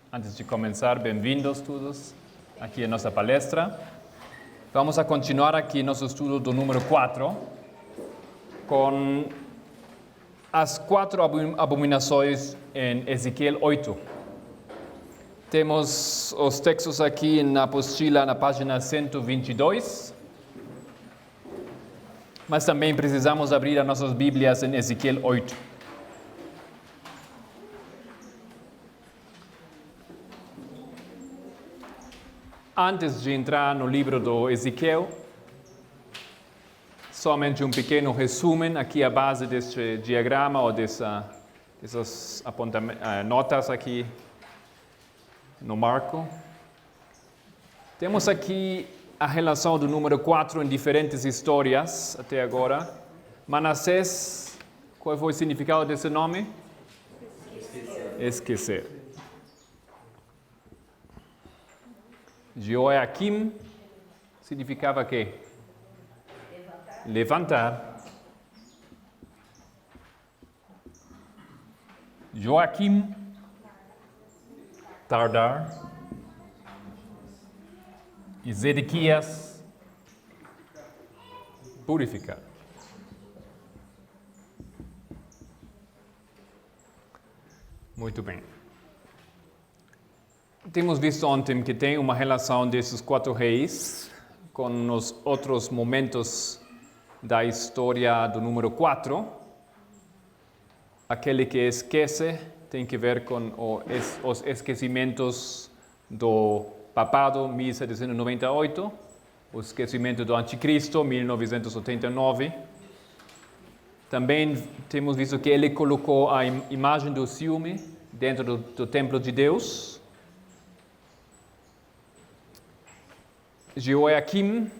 Antes de começar, bem-vindos todos aqui à nossa palestra. Vamos a continuar aqui nosso estudo do número 4, com as 4 abominações em Ezequiel 8. Temos os textos aqui na apostila, na página 122. Mas também precisamos abrir as nossas Bíblias em Ezequiel 8. Antes de entrar no livro do Ezequiel, somente um pequeno resumo aqui à base deste diagrama ou dessas notas aqui no marco. Temos aqui a relação do número 4 em diferentes histórias até agora. Manassés, qual foi o significado desse nome? Esquecer. Joaquim significava quê? Levantar. Joaquim, tardar. E Zedequias, purificar. Muito bem. Temos visto ontem que tem uma relação desses 4 reis com os outros momentos da história do número 4. Aquele que esquece tem que ver com os esquecimentos do papado, 1798, o esquecimento do anticristo, 1989. Também temos visto que ele colocou a imagem do ciúme dentro do templo de Deus. Joaquim,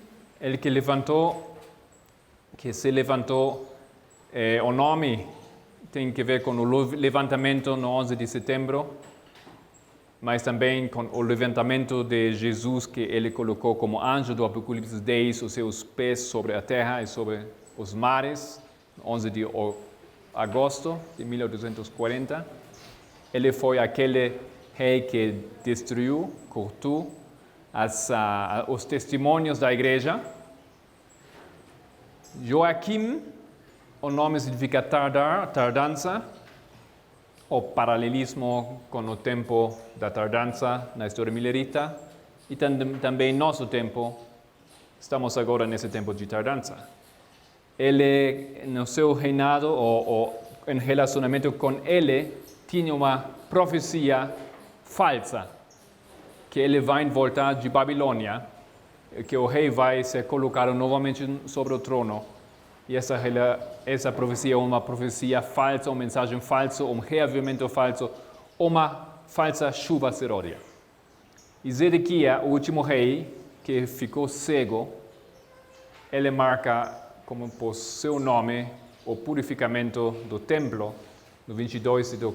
ele que se levantou, o nome tem que ver com o levantamento no 11 de setembro, mas também com o levantamento de Jesus, que ele colocou como anjo do Apocalipse 10, os seus pés sobre a terra e sobre os mares, 11 de agosto de 1840. Ele foi aquele rei que destruiu, cortou os testemunhos da igreja. Joaquim, o nome significa tardar, tardança, o paralelismo com o tempo da tardança na história milerita, e também nosso tempo, estamos agora nesse tempo de tardança. Ele, no seu reinado, ou em relacionamento com ele, tinha uma profecia falsa, que ele vai voltar de Babilônia, que o rei vai ser colocado novamente sobre o trono. E essa profecia é uma profecia falsa, uma mensagem falsa, um reavivamento falso, uma falsa chuva seródia. E Zedequias, o último rei, que ficou cego, ele marca como por seu nome o purificamento do templo, no 22 de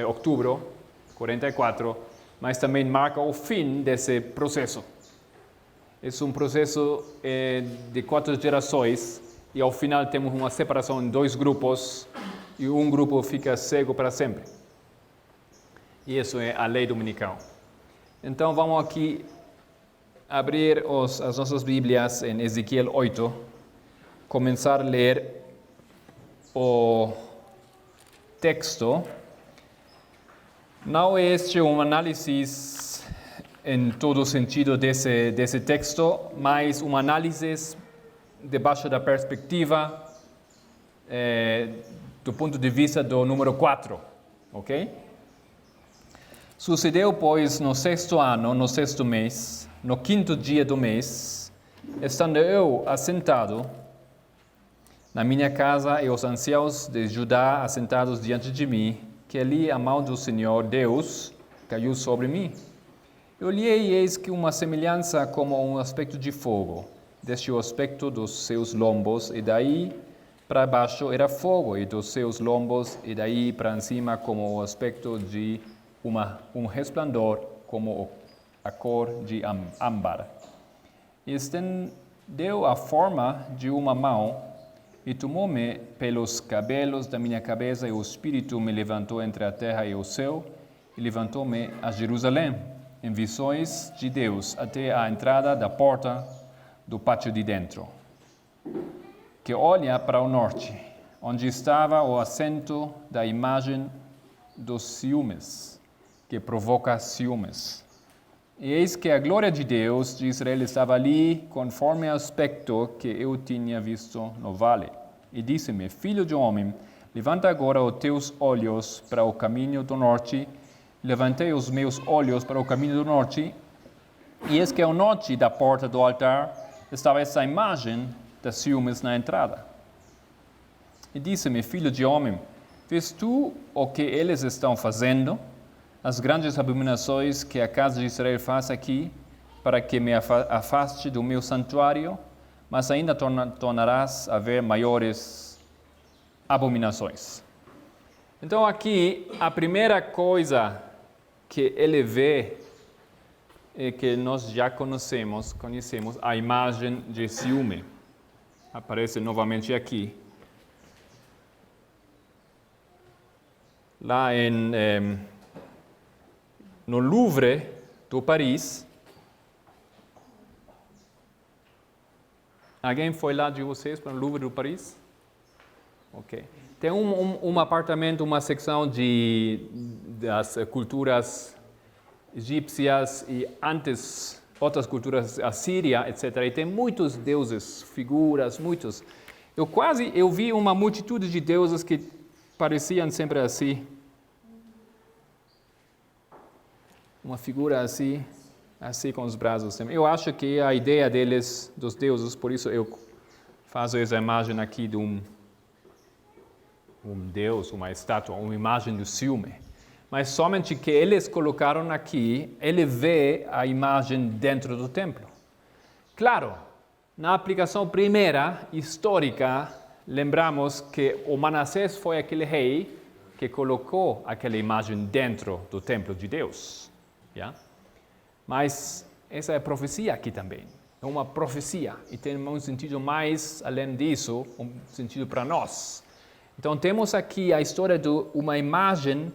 outubro de 44, mas também marca o fim desse processo. É um processo de 4 gerações, e ao final temos uma separação em 2 grupos, e um grupo fica cego para sempre. E isso é a lei dominical. Então vamos aqui abrir as nossas Bíblias em Ezequiel 8, começar a ler o texto. Não é este um análise em todo o sentido desse texto, mas uma análise debaixo da perspectiva do ponto de vista do número 4, ok? Sucedeu, pois, no 6º ano, no 6º mês, no 5º dia do mês, estando eu assentado na minha casa e os anciãos de Judá assentados diante de mim, que ali a mão do Senhor Deus caiu sobre mim. Eu olhei e eis que uma semelhança como um aspecto de fogo, desde o aspecto dos seus lombos, e daí para baixo era fogo, e dos seus lombos, e daí para cima como o aspecto de um resplandor, como a cor de âmbar. E estendeu a forma de uma mão, e tomou-me pelos cabelos da minha cabeça, e o Espírito me levantou entre a terra e o céu, e levantou-me a Jerusalém, em visões de Deus, até a entrada da porta do pátio de dentro, que olha para o norte, onde estava o assento da imagem dos ciúmes, que provoca ciúmes. E eis que a glória de Deus de Israel estava ali, conforme ao aspecto que eu tinha visto no vale. E disse-me: Filho de homem, levanta agora os teus olhos para o caminho do norte. Levantei os meus olhos para o caminho do norte, e eis que ao norte da porta do altar estava essa imagem de ciúmes na entrada. E disse-me: Filho de homem, vês tu o que eles estão fazendo? As grandes abominações que a casa de Israel faz aqui, para que me afaste do meu santuário, mas ainda tornarás a ver maiores abominações. Então aqui, a primeira coisa que ele vê é que nós já conhecemos a imagem de ciúme. Aparece novamente aqui. Lá no Louvre do Paris. Alguém foi lá de vocês para o Louvre do Paris? Ok. Tem um apartamento, uma secção das culturas egípcias e antes outras culturas, a Síria, etc. E tem muitos deuses, figuras, muitos. Eu vi uma multitude de deuses que pareciam sempre assim. Uma figura assim com os braços. Eu acho que a ideia deles, dos deuses, por isso eu faço essa imagem aqui de um deus, uma estátua, uma imagem do ciúme. Mas somente que eles colocaram aqui, ele vê a imagem dentro do templo. Claro, na aplicação primeira, histórica, lembramos que o Manassés foi aquele rei que colocou aquela imagem dentro do templo de Deus. Yeah? Mas essa é a profecia aqui também. É uma profecia e tem um sentido mais, além disso, um sentido para nós. Então temos aqui a história de uma imagem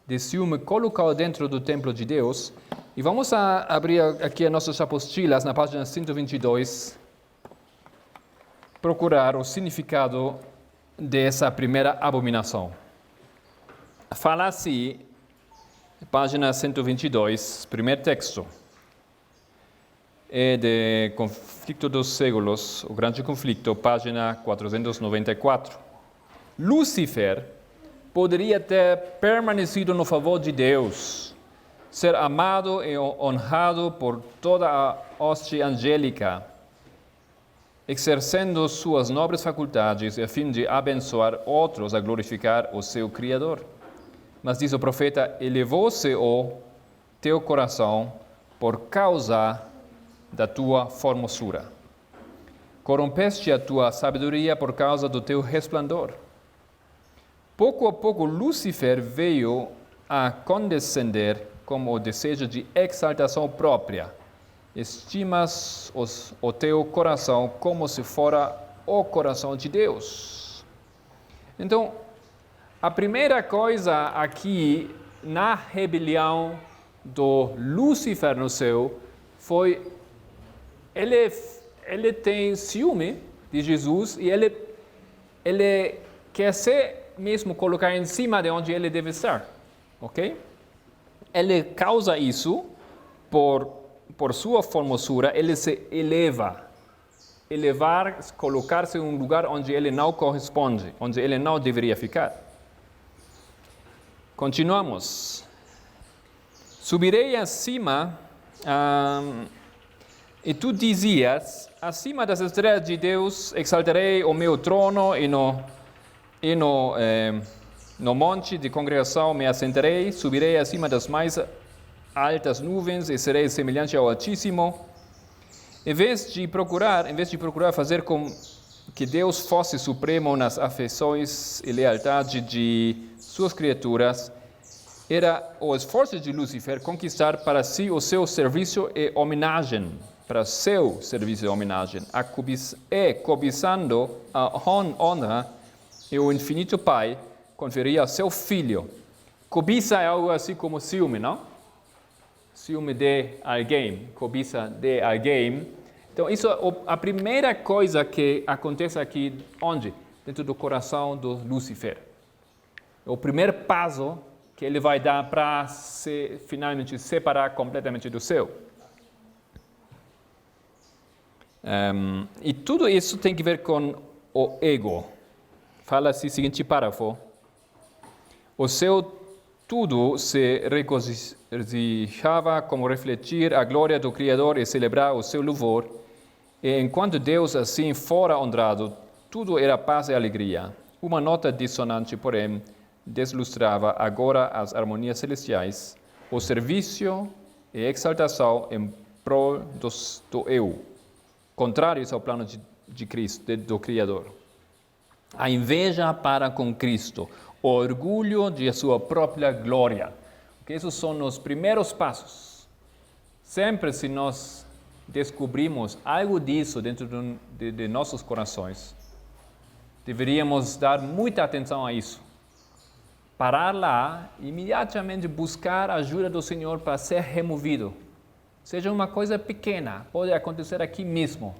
de ciúme colocada dentro do templo de Deus. E vamos abrir aqui as nossas apostilas na página 122, procurar o significado dessa primeira abominação. Fala assim, página 122, primeiro texto. É de Conflito dos Séculos, o grande conflito, página 494. Lúcifer poderia ter permanecido no favor de Deus, ser amado e honrado por toda a hoste angélica, exercendo suas nobres faculdades a fim de abençoar outros a glorificar o seu Criador. Mas diz o profeta: elevou-se o teu coração por causa da tua formosura. Corrompeste a tua sabedoria por causa do teu resplendor. Pouco a pouco Lúcifer veio a condescender como o desejo de exaltação própria. Estimas o teu coração como se fora o coração de Deus. Então, a primeira coisa aqui na rebelião do Lúcifer no céu foi ele tem ciúme de Jesus e ele quer ser mesmo colocar em cima de onde ele deve estar, ok? Ele causa isso por sua formosura, ele se elevar, colocar-se em um lugar onde ele não corresponde, onde ele não deveria ficar. Continuamos. Subirei acima, e tu dizias, acima das estrelas de Deus exaltarei o meu trono e no monte de congregação me assentarei, subirei acima das mais altas nuvens e serei semelhante ao Altíssimo. Em vez de procurar fazer com que Deus fosse supremo nas afeições e lealdade de suas criaturas, era o esforço de Lúcifer conquistar para si o seu serviço e homenagem, cobiçando a honra e o infinito Pai conferia ao seu Filho, Cobiça é algo assim como ciúme, não? Ciúme de alguém, cobiça de alguém. Então, isso é a primeira coisa que acontece aqui, onde? Dentro do coração do Lúcifer. É o primeiro passo que ele vai dar para se finalmente separar completamente do céu. E tudo isso tem que ver com o ego. Fala-se o seguinte parágrafo. O seu tudo se regozijava como refletir a glória do Criador e celebrar o seu louvor. E enquanto Deus assim fora honrado, tudo era paz e alegria. Uma nota dissonante, porém, deslustrava agora as harmonias celestiais, o serviço e exaltação em prol do eu, contrários ao plano de Cristo, do Criador. A inveja para com Cristo, o orgulho de sua própria glória. Porque esses são os primeiros passos. Sempre se nós descobrimos algo disso dentro de nossos corações, deveríamos dar muita atenção a isso. Parar lá e imediatamente buscar a ajuda do Senhor para ser removido. Seja uma coisa pequena, pode acontecer aqui mesmo.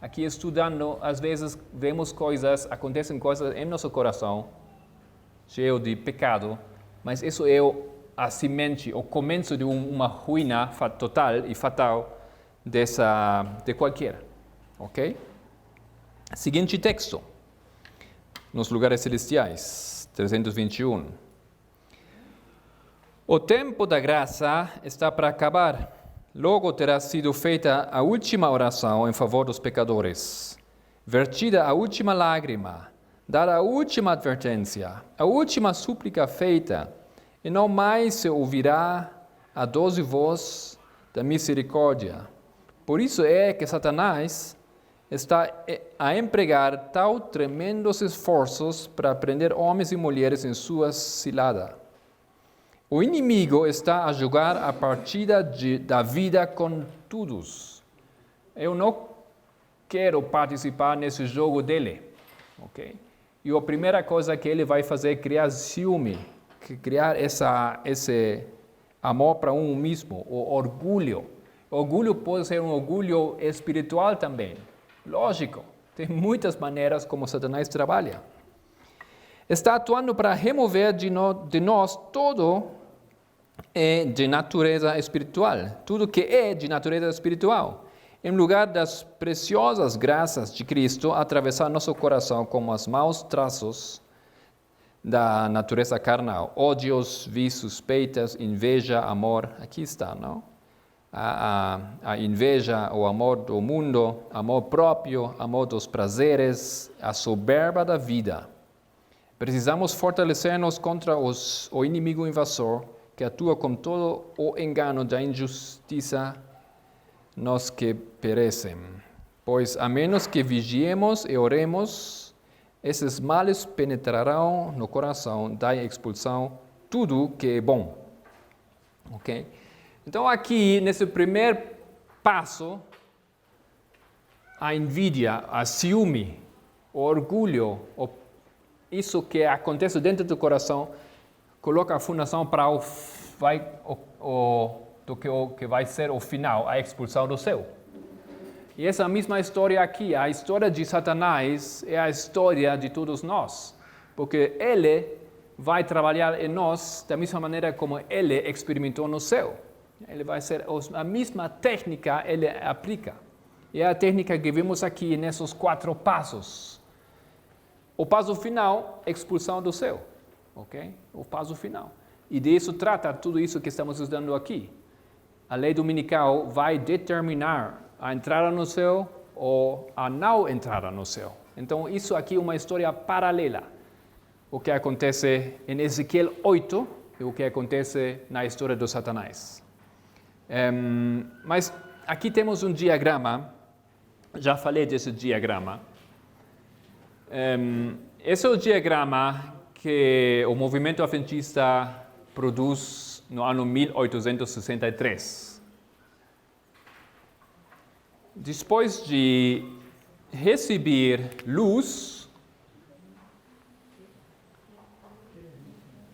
Aqui estudando, às vezes vemos coisas, acontecem coisas em nosso coração, cheio de pecado, mas isso é a semente, o começo de uma ruína total e fatal de qualquer. Ok? Seguinte texto, nos lugares celestiais, 321. O tempo da graça está para acabar. Logo terá sido feita a última oração em favor dos pecadores, vertida a última lágrima, dada a última advertência, a última súplica feita, e não mais se ouvirá a doce voz da misericórdia. Por isso é que Satanás está a empregar tal tremendos esforços para prender homens e mulheres em sua cilada. O inimigo está a jogar a partida da vida com todos. Eu não quero participar nesse jogo dele. Okay? E a primeira coisa que ele vai fazer é criar ciúme, criar esse amor para um mesmo, o orgulho. O orgulho pode ser um orgulho espiritual também. Lógico, tem muitas maneiras como Satanás trabalha. Está atuando para remover de nós todo de natureza espiritual, tudo que é de natureza espiritual, em lugar das preciosas graças de Cristo atravessar nosso coração como os maus traços da natureza carnal, ódios, vícios, suspeitas, inveja, amor, aqui está, não? A inveja, o amor do mundo, amor próprio, amor dos prazeres, a soberba da vida. Precisamos fortalecer-nos contra o inimigo invasor, que atua com todo o engano da injustiça nos que perecem. Pois, a menos que vigiemos e oremos, esses males penetrarão no coração da expulsão tudo que é bom. Ok? Então, aqui, nesse primeiro passo, a inveja, a ciúme, o orgulho, isso que acontece dentro do coração, coloca a fundação para o que vai ser o final, a expulsão do céu. E essa mesma história aqui, a história de Satanás, é a história de todos nós. Porque ele vai trabalhar em nós da mesma maneira como ele experimentou no céu. Ele vai ser a mesma técnica, ele aplica. E é a técnica que vimos aqui nesses 4 passos. O passo final, expulsão do céu. Ok? O passo final. E disso trata tudo isso que estamos estudando aqui. A lei dominical vai determinar a entrada no céu ou a não entrada no céu. Então, isso aqui é uma história paralela. O que acontece em Ezequiel 8 e o que acontece na história do Satanás. Mas aqui temos um diagrama. Já falei desse diagrama. Esse é o diagrama que o movimento adventista produz no ano 1863. Depois de receber luz,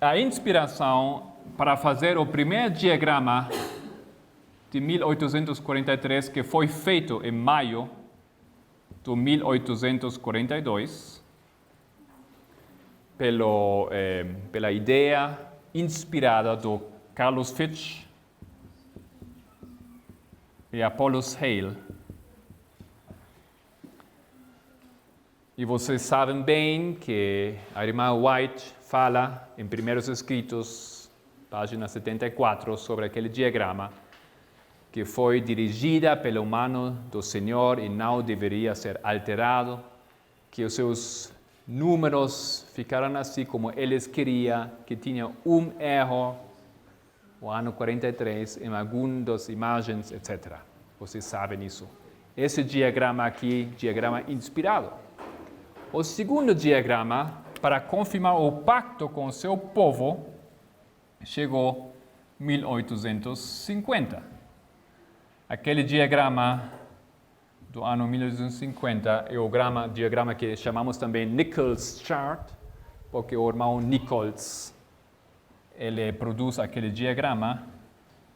a inspiração para fazer o primeiro diagrama de 1843, que foi feito em maio de 1842, pela ideia inspirada do Carlos Fitch e Apollos Hale. E vocês sabem bem que a irmã White fala em Primeiros Escritos, página 74, sobre aquele diagrama que foi dirigida pela mão do Senhor e não deveria ser alterado, que os seus números ficaram assim como eles queriam, que tinha um erro no ano 43 em algumas das imagens, etc. Vocês sabem isso. Esse diagrama aqui, diagrama inspirado. O segundo diagrama, para confirmar o pacto com o seu povo, chegou em 1850. Aquele diagrama do ano 1850 é o diagrama que chamamos também Nichols Chart, porque o irmão Nichols, ele produz aquele diagrama.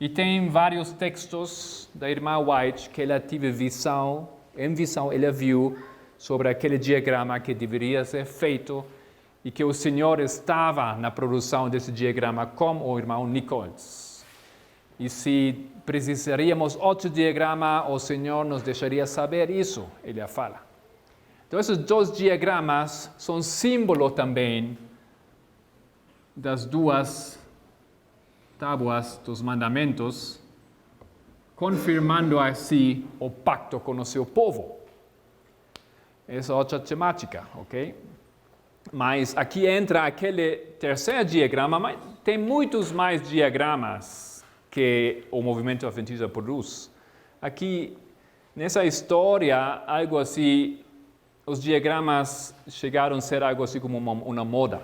E tem vários textos da irmã White que ela teve visão, ela viu sobre aquele diagrama que deveria ser feito e que o Senhor estava na produção desse diagrama com o irmão Nichols. E se precisaríamos outro diagrama, o Senhor nos deixaria saber isso, ele fala. Então, esses dois diagramas são símbolo também das duas tábuas dos mandamentos, confirmando assim o pacto com o seu povo. Essa é outra temática, ok? Mas aqui entra aquele terceiro diagrama, mas tem muitos mais diagramas que o movimento adventista produz. Aqui, nessa história, algo assim, os diagramas chegaram a ser algo assim como uma moda.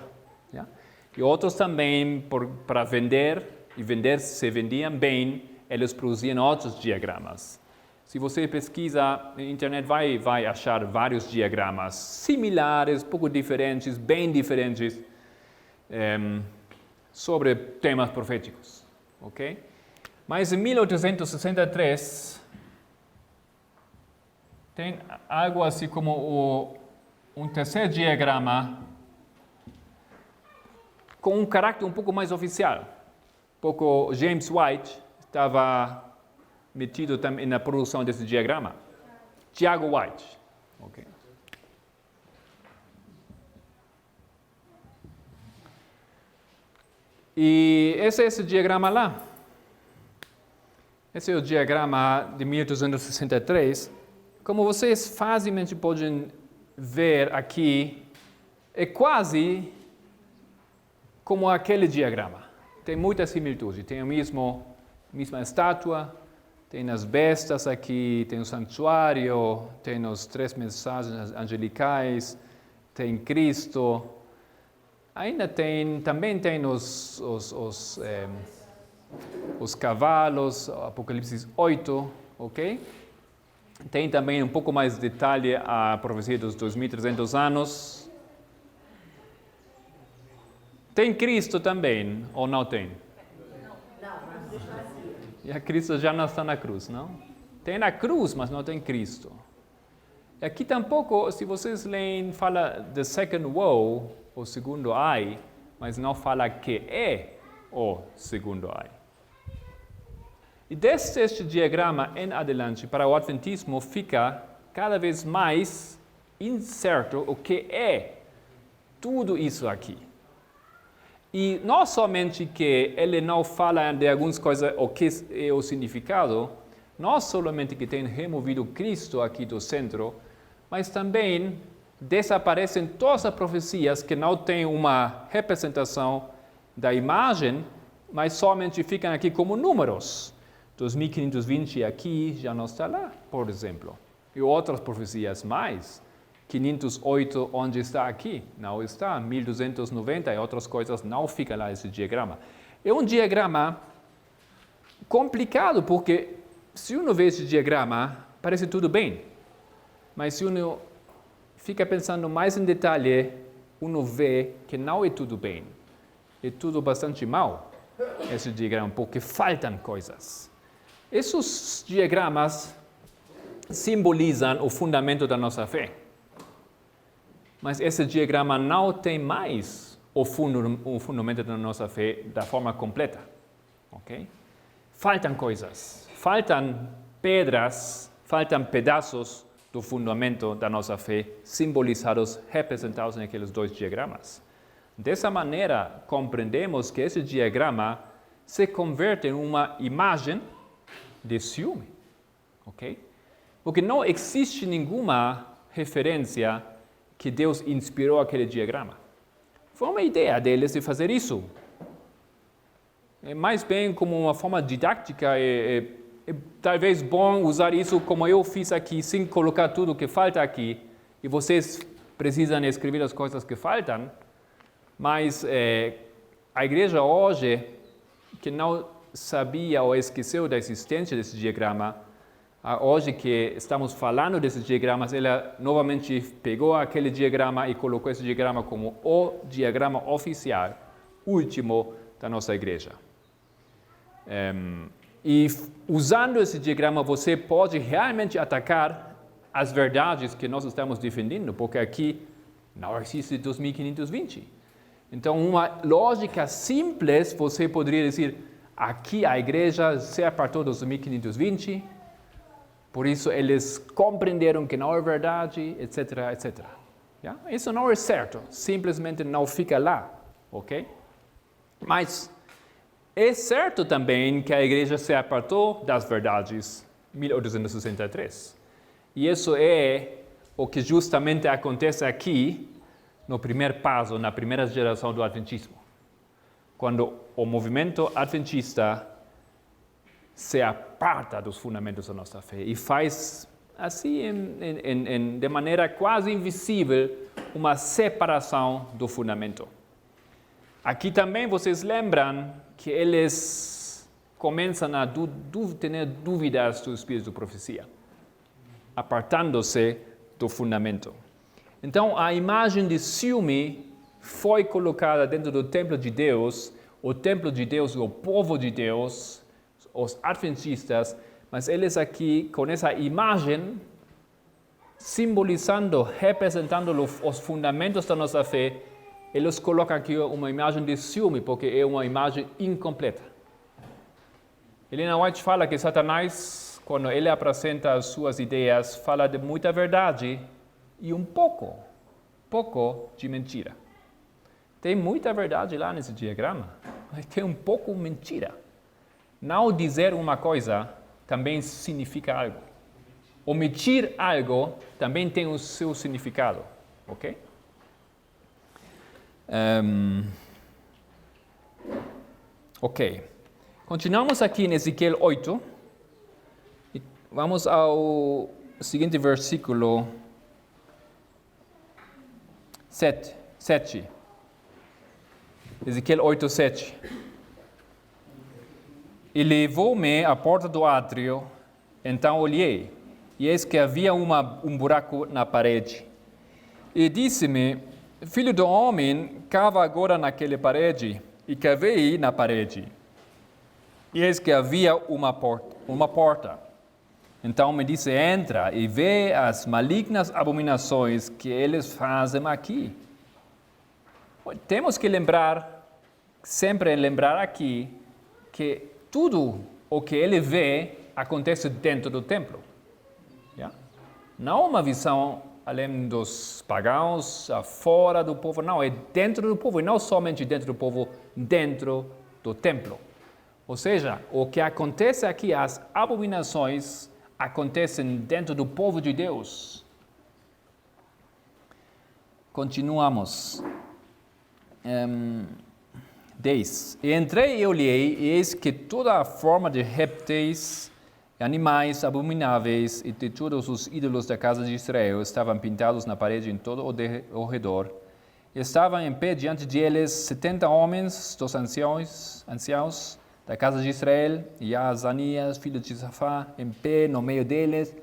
Yeah? E outros também, para vender, e se vendiam bem, eles produziam outros diagramas. Se você pesquisa na internet, vai achar vários diagramas similares, pouco diferentes, bem diferentes, sobre temas proféticos. Okay? Mas em 1863, tem algo assim como um terceiro diagrama com um caráter um pouco mais oficial. Porque James White estava metido também na produção desse diagrama. Tiago White. Okay. E esse é esse diagrama lá. Esse é o diagrama de 1863. Como vocês facilmente podem ver aqui, é quase como aquele diagrama. Tem muita similitude. Tem a mesma estátua, tem as bestas aqui, tem o santuário, tem os 3 mensagens angelicais, tem Cristo. Ainda também tem os cavalos, Apocalipse 8, ok? Tem também um pouco mais de detalhe a profecia dos 2.300 anos. Tem Cristo também, ou não tem? E a Cristo já não está na cruz, não? Tem na cruz, mas não tem Cristo. E aqui tampouco, se vocês leem, fala the second woe, o segundo ai, mas não fala que é o segundo ai. E desde este diagrama em adelante, para o adventismo, fica cada vez mais incerto o que é tudo isso aqui. E não somente que ele não fala de algumas coisas, o que é o significado, não somente que tem removido Cristo aqui do centro, mas também desaparecem todas as profecias que não têm uma representação da imagem, mas somente ficam aqui como números. 2520 aqui já não está lá, por exemplo. E outras profecias mais. 508, onde está aqui? Não está. 1290 e outras coisas não ficam lá esse diagrama. É um diagrama complicado, porque se uno vê esse diagrama, parece tudo bem. Mas se uno fica pensando mais em detalhe, uno vê que não é tudo bem. é tudo bastante mal, esse diagrama, porque faltam coisas. Esses diagramas simbolizam o fundamento da nossa fé. Mas esse diagrama não tem mais o fundamento da nossa fé da forma completa. Okay? Faltam coisas, faltam pedras, faltam pedaços do fundamento da nossa fé, simbolizados, representados naqueles dois diagramas. Dessa maneira, compreendemos que esse diagrama se converte em uma imagem de ciúme. Okay? Porque não existe nenhuma referência que Deus inspirou aquele diagrama. Foi uma ideia deles de fazer isso. É mais bem como uma forma didática, é talvez bom usar isso como eu fiz aqui, sem colocar tudo que falta aqui, e vocês precisam escrever as coisas que faltam, mas a igreja hoje, que não sabia ou esqueceu da existência desse diagrama, hoje que estamos falando desses diagramas, ela novamente pegou aquele diagrama e colocou esse diagrama como o diagrama oficial, último da nossa igreja. E usando esse diagrama, você pode realmente atacar as verdades que nós estamos defendendo, porque aqui não existe 2520. Então, uma lógica simples, você poderia dizer, aqui a igreja se apartou dos 2520, por isso eles compreenderam que não é verdade, etc., etc. Yeah? Isso não é certo, simplesmente não fica lá, ok? Mas é certo também que a igreja se apartou das verdades em 1863. E isso é o que justamente acontece aqui no primeiro passo, na primeira geração do Adventismo. Quando o movimento adventista se aparta dos fundamentos da nossa fé e faz, assim, de maneira quase invisível, uma separação do fundamento. Aqui também vocês lembram que eles começam a ter dúvidas do espírito de profecia, apartando-se do fundamento. Então, a imagem de ciúme foi colocada dentro do templo de Deus, o templo de Deus, o povo de Deus, os adventistas, mas eles aqui, com essa imagem, simbolizando, representando os fundamentos da nossa fé, eles colocam aqui uma imagem de ciúme, porque é uma imagem incompleta. Ellen White fala que Satanás, quando ele apresenta as suas ideias, fala de muita verdade e um pouco de mentira. Tem muita verdade lá nesse diagrama, mas tem um pouco mentira. Não dizer uma coisa também significa algo. Omitir algo também tem o seu significado, ok? Ok. Continuamos aqui em Ezequiel 8. E vamos ao seguinte versículo 7. Ezequiel 8, 7. E levou-me à porta do átrio, então olhei, e eis que havia um buraco na parede. E disse-me, filho do homem, cava agora naquela parede, e cavei na parede. E eis que havia uma porta. Então me disse, entra e vê as malignas abominações que eles fazem aqui. Temos que sempre lembrar aqui, que tudo o que ele vê acontece dentro do templo. Yeah? Não uma visão além dos pagãos, fora do povo, não, é dentro do povo, e não somente dentro do povo, dentro do templo. Ou seja, o que acontece aqui, as abominações, acontecem dentro do povo de Deus. Continuamos. 10. E entrei e olhei, e eis que toda a forma de répteis, animais abomináveis e de todos os ídolos da casa de Israel estavam pintados na parede em todo o redor. Estavam em pé diante deles 70 homens dos anciãos da casa de Israel, e Azanias, filho de Safá, em pé no meio deles,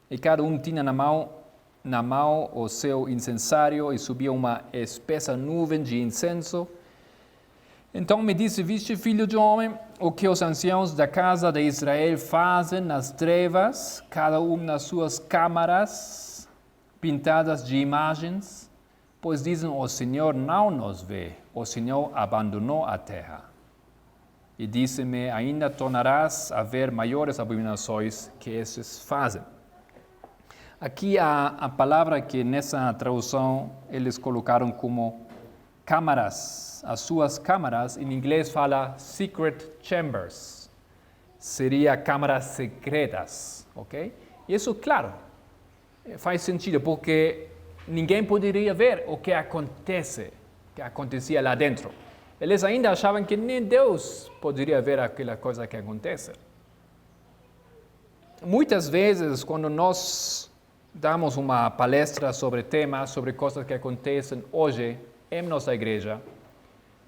e cada um tinha na mão o seu incensário, e subia uma espessa nuvem de incenso. Então me disse, viste, filho de homem, o que os anciãos da casa de Israel fazem nas trevas, cada um nas suas câmaras, pintadas de imagens, pois dizem, o Senhor não nos vê, o Senhor abandonou a terra. E disse-me, ainda tornarás a ver maiores abominações que esses fazem. Aqui a palavra que nessa tradução eles colocaram como câmaras, as suas câmaras, em inglês fala secret chambers, seria câmaras secretas, ok? E isso, claro, faz sentido, porque ninguém poderia ver o que acontecia lá dentro. Eles ainda achavam que nem Deus poderia ver aquela coisa que acontece. Muitas vezes, quando nós damos uma palestra sobre temas, sobre coisas que acontecem hoje em nossa igreja,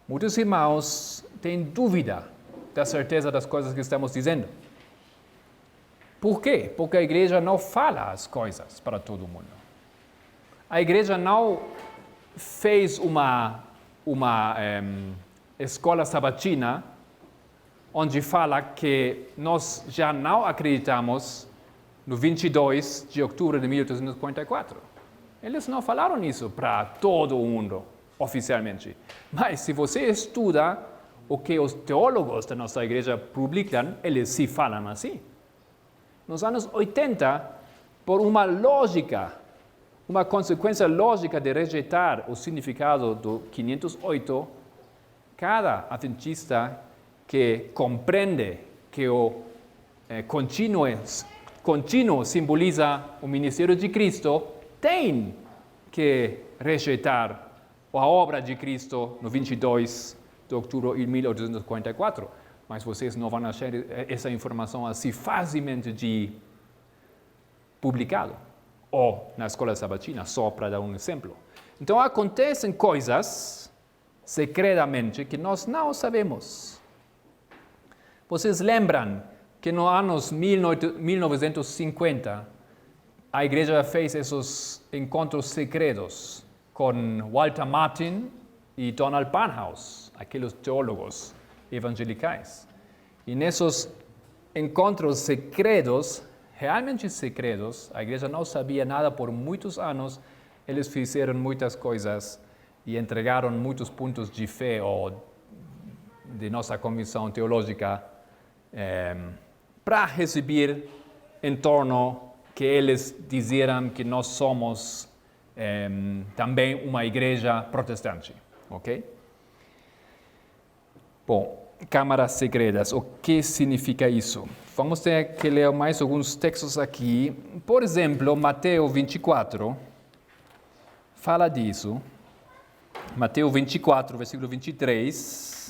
muitos irmãos têm dúvida da certeza das coisas que estamos dizendo. Por quê? Porque a igreja não fala as coisas para todo mundo. A igreja não fez uma escola sabatina onde fala que nós já não acreditamos no 22 de outubro de 1844. Eles não falaram isso para todo mundo, oficialmente. Mas se você estuda o que os teólogos da nossa igreja publicam, eles sim falam assim. Nos anos 80, por uma consequência lógica de rejeitar o significado do 508, cada adventista que compreende que o contínuo simboliza o ministério de Cristo, tem que rejeitar a obra de Cristo no 22 de outubro de 1844. Mas vocês não vão achar essa informação assim facilmente de publicado, ou na escola sabatina, só para dar um exemplo. Então acontecem coisas secretamente que nós não sabemos. Vocês lembram que nos anos 1950 a igreja fez esses encontros secretos com Walter Martin e Donald Barnhouse, aqueles teólogos evangelicais. E nesses encontros secretos, realmente secretos, a igreja não sabia nada por muitos anos, eles fizeram muitas coisas e entregaram muitos pontos de fé ou de nossa convicção teológica para receber em torno que eles diziam que nós somos também uma igreja protestante, ok? Bom, câmaras secretas, o que significa isso? Vamos ter que ler mais alguns textos aqui. Por exemplo, Mateus 24 fala disso. Mateus 24, versículo 23.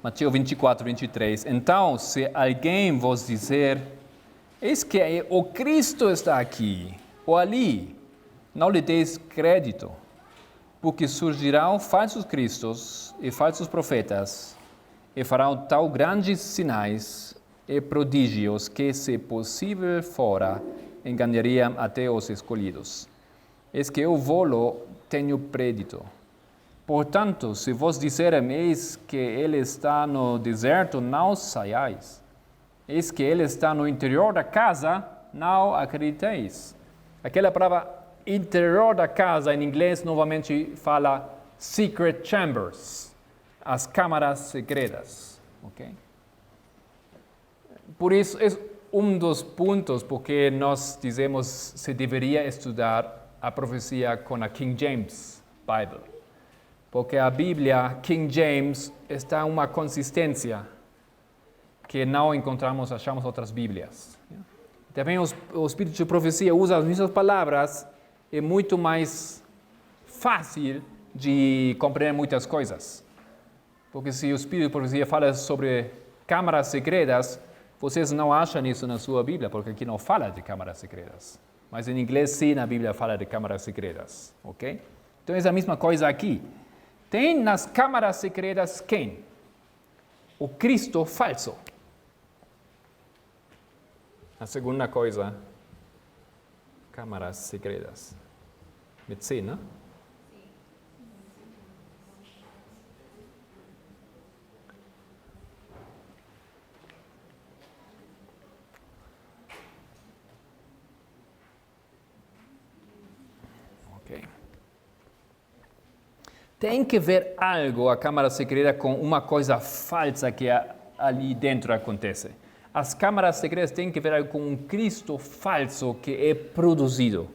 Mateus 24, 23. Então, se alguém vos dizer, eis que o Cristo está aqui, ou ali, não lhe deis crédito, porque surgirão falsos cristos e falsos profetas, e farão tal grandes sinais e prodígios que, se possível fora, enganariam até os escolhidos. Eis que eu vou-lo tenho predito. Portanto, se vos disserem, eis que ele está no deserto, não saiais. Eis que ele está no interior da casa, não acrediteis. Aquela palavra interior da casa, em inglês, novamente fala secret chambers, as câmaras secretas. Okay? Por isso, é um dos pontos porque nós dizemos se deveria estudar a profecia com a King James Bible. Porque a Bíblia, King James, está uma consistência que não achamos outras Bíblias. Também o Espírito de Profecia usa as mesmas palavras, é muito mais fácil de compreender muitas coisas. Porque se o Espírito de Profecia fala sobre câmaras secretas, vocês não acham isso na sua Bíblia, porque aqui não fala de câmaras secretas. Mas em inglês, sim, na Bíblia fala de câmaras secretas. Ok? Então é a mesma coisa aqui. Tem nas câmaras secretas quem? O Cristo falso. A segunda coisa, cámaras secretas. Medicina. Ok. Tem que ver algo a câmara secreta com uma coisa falsa que ali dentro acontece. As câmaras secretas têm que ver algo com um Cristo falso que é produzido.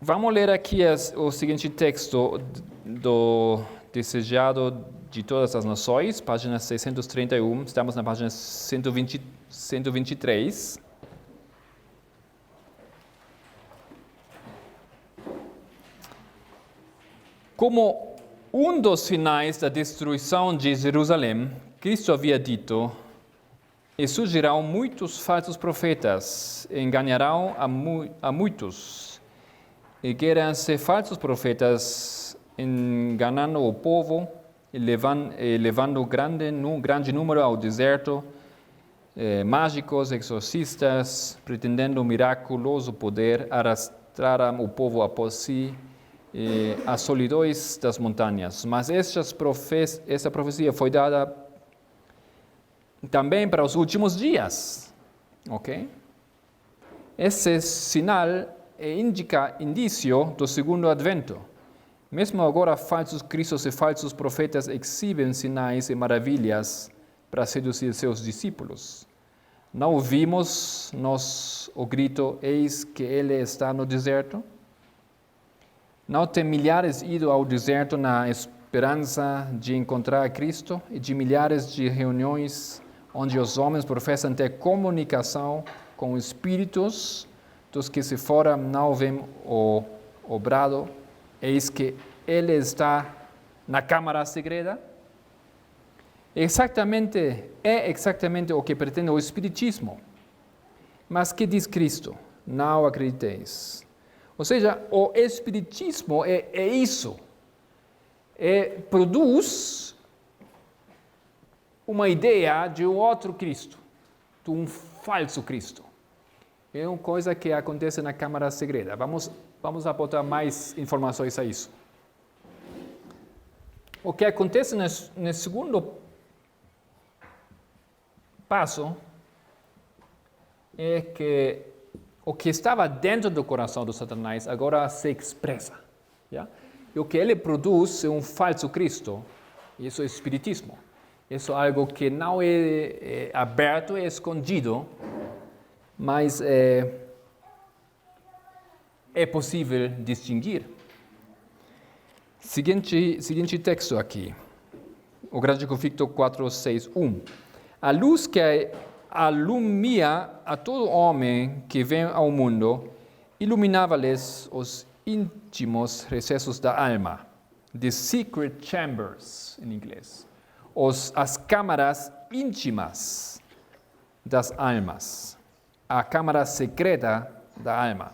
Vamos ler aqui o seguinte texto do Desejado de Todas as Nações, página 631, estamos na página 123. Como um dos sinais da destruição de Jerusalém, Cristo havia dito: e surgirão muitos falsos profetas, enganarão a muitos. E querem-se falsos profetas, enganando o povo, e levando grande número ao deserto, mágicos, exorcistas, pretendendo miraculoso poder, arrastrarão o povo após si, as solidões das montanhas. Mas essa profecia foi dada também para os últimos dias. Ok? Esse sinal indica indício do segundo advento. Mesmo agora, falsos cristos e falsos profetas exibem sinais e maravilhas para seduzir seus discípulos. Não ouvimos nós o grito: eis que ele está no deserto? Não tem milhares ido ao deserto na esperança de encontrar Cristo e de milhares de reuniões onde os homens professam ter comunicação com espíritos dos que se fora não veem o obrado? Eis que ele está na câmara secreta? É exatamente o que pretende o Espiritismo. Mas que diz Cristo? Não acrediteis. Ou seja, o Espiritismo é isso. Produz uma ideia de um outro Cristo, de um falso Cristo. É uma coisa que acontece na câmara secreta. Vamos apontar mais informações a isso. O que acontece no segundo passo é que o que estava dentro do coração do Satanás agora se expressa. Yeah? E o que ele produz é um falso Cristo. Isso é Espiritismo. Isso é algo que não é aberto, é escondido, mas é possível distinguir. Seguinte texto aqui, o Grande Conflito 4:6:1. A luz que alumia a todo homem que vem ao mundo, iluminava-lhes os íntimos recessos da alma, the secret chambers, em inglês, as câmaras íntimas das almas, a câmara secreta da alma.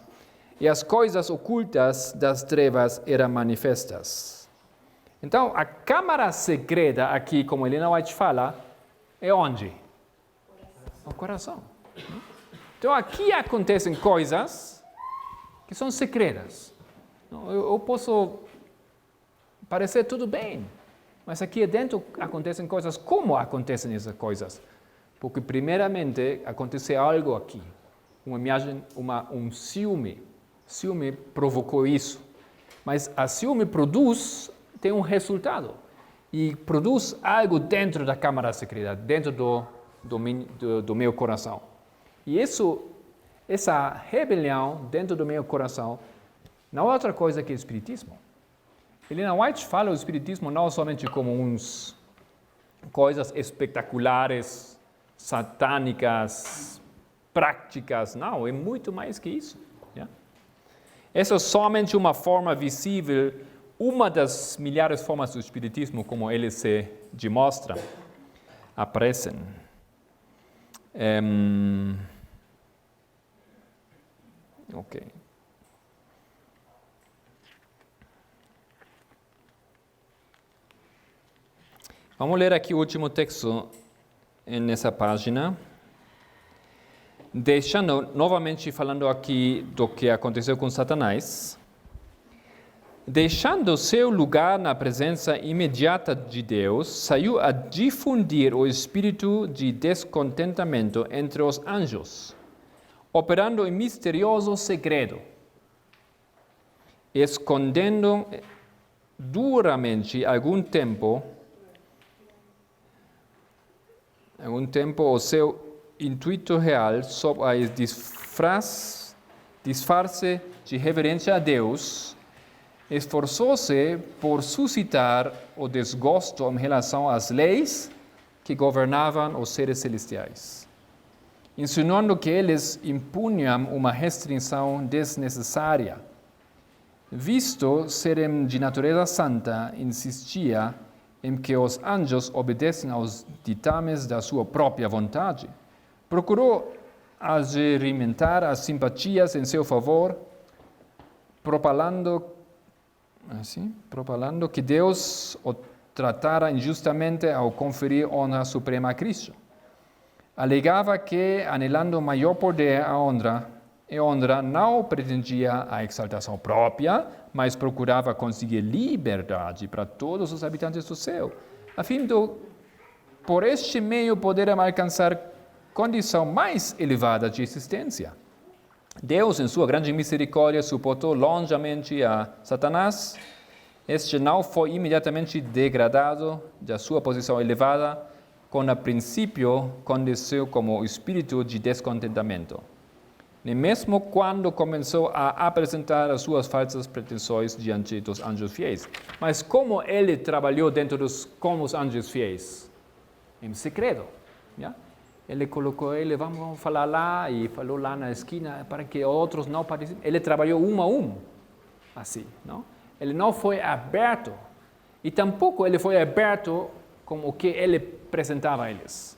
E as coisas ocultas das trevas eram manifestas. Então, a câmara secreta aqui, como Helena White fala, é onde? No coração. Então, aqui acontecem coisas que são secretas. Eu posso parecer tudo bem, mas aqui dentro acontecem coisas. Como acontecem essas coisas? Porque, primeiramente, acontece algo aqui. Uma imagem, um ciúme. Ciúme provocou isso. Mas a ciúme tem um resultado. E produz algo dentro da câmara secreta, dentro do meu coração. E essa rebelião dentro do meu coração não é outra coisa que o Espiritismo. Helena White fala o Espiritismo não somente como coisas espetaculares, satânicas, práticas. Não, é muito mais que isso. Yeah? Essa é somente uma forma visível, uma das milhares de formas do Espiritismo, como eles se demonstram, aparecem. Ok. Vamos ler aqui o último texto nessa página. deixando, novamente falando aqui do que aconteceu com Satanás, deixando seu lugar na presença imediata de Deus, saiu a difundir o espírito de descontentamento entre os anjos, operando em misterioso segredo, escondendo duramente algum tempo o seu intuito real sob a disfarce de reverência a Deus, esforçou-se por suscitar o desgosto em relação às leis que governavam os seres celestiais, insinuando que eles impunham uma restrição desnecessária. Visto serem de natureza santa, insistia em que os anjos obedecem aos ditames da sua própria vontade. Procurou agerimentar as simpatias em seu favor, propalando que Deus o tratara injustamente ao conferir honra suprema a Cristo. Alegava que, anelando maior poder e honra, não pretendia a exaltação própria, mas procurava conseguir liberdade para todos os habitantes do céu, a fim de, por este meio, poderem alcançar condição mais elevada de existência. Deus, em sua grande misericórdia, suportou longamente a Satanás. Este não foi imediatamente degradado da sua posição elevada, quando a princípio condesceu como espírito de descontentamento, nem mesmo quando começou a apresentar as suas falsas pretensões diante dos anjos fiéis. Mas como ele trabalhou com os anjos fiéis? Em segredo. Yeah? Ele colocou vamos falar lá, e falou lá na esquina, para que outros não participem. Ele trabalhou um a um, assim, não? Ele não foi aberto, e tampouco ele foi aberto com o que ele apresentava a eles.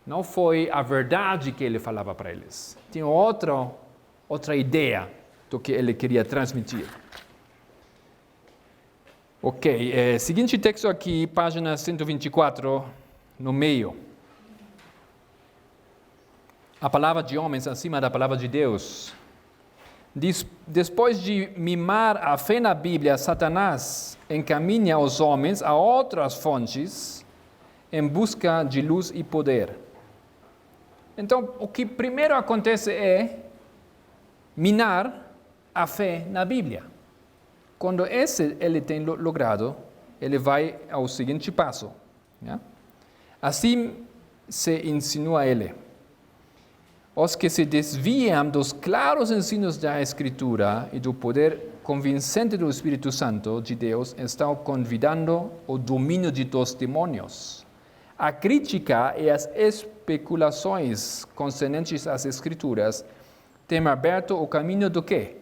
Não foi a verdade que ele falava para eles. Tinha outra ideia do que ele queria transmitir. Ok, seguinte texto aqui, página 124, no meio. A palavra de homens acima da palavra de Deus. Depois de mimar a fé na Bíblia, Satanás encaminha os homens a outras fontes em busca de luz e poder. Então, o que primeiro acontece é minar a fé na Bíblia. Quando ele tem logrado, ele vai ao seguinte passo. Yeah? Assim se insinua ele. Os que se desviam dos claros ensinos da Escritura e do poder convincente do Espírito Santo de Deus estão convidando o domínio de dos demônios. A crítica e as especulações concernentes às Escrituras têm aberto o caminho do quê?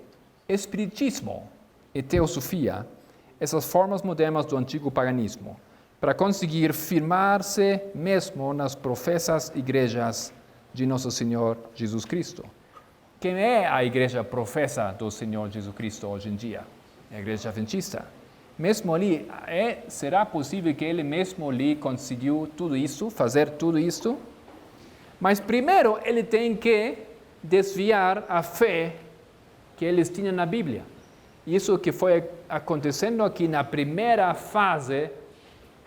Espiritismo e teosofia, essas formas modernas do antigo paganismo, para conseguir firmar-se mesmo nas professas igrejas de Nosso Senhor Jesus Cristo. Quem é a igreja professa do Senhor Jesus Cristo hoje em dia? A igreja adventista. Mesmo ali, será possível que ele mesmo ali conseguiu tudo isso, fazer tudo isso? Mas primeiro ele tem que desviar a fé que eles tinham na Bíblia. Isso que foi acontecendo aqui na primeira fase,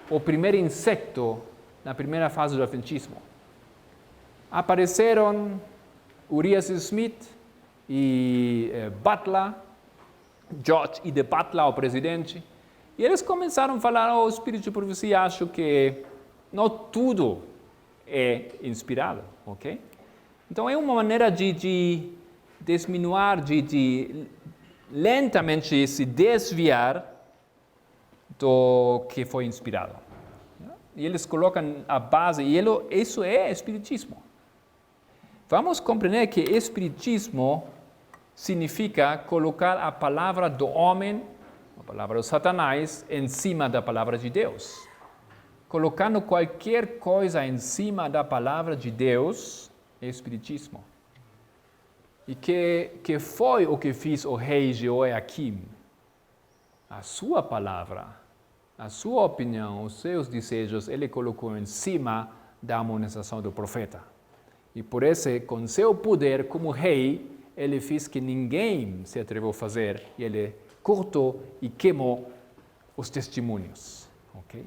o primeiro insecto na primeira fase do adventismo. Apareceram Urias Smith e Butler, George E. de Butler, o presidente, e eles começaram a falar, o Espírito de Profecia, acho que não tudo é inspirado, ok? Então é uma maneira de diminuir, de lentamente se desviar do que foi inspirado. E eles colocam a base, e isso é espiritismo. Vamos compreender que espiritismo significa colocar a palavra do homem, a palavra de Satanás, em cima da palavra de Deus. Colocando qualquer coisa em cima da palavra de Deus é espiritismo. E que foi o que fez o rei Jeoaquim? A sua palavra, a sua opinião, os seus desejos, ele colocou em cima da amonestação do profeta. E por isso, com seu poder como rei, ele fez que ninguém se atreveu a fazer. E ele cortou e queimou os testemunhos. Okay?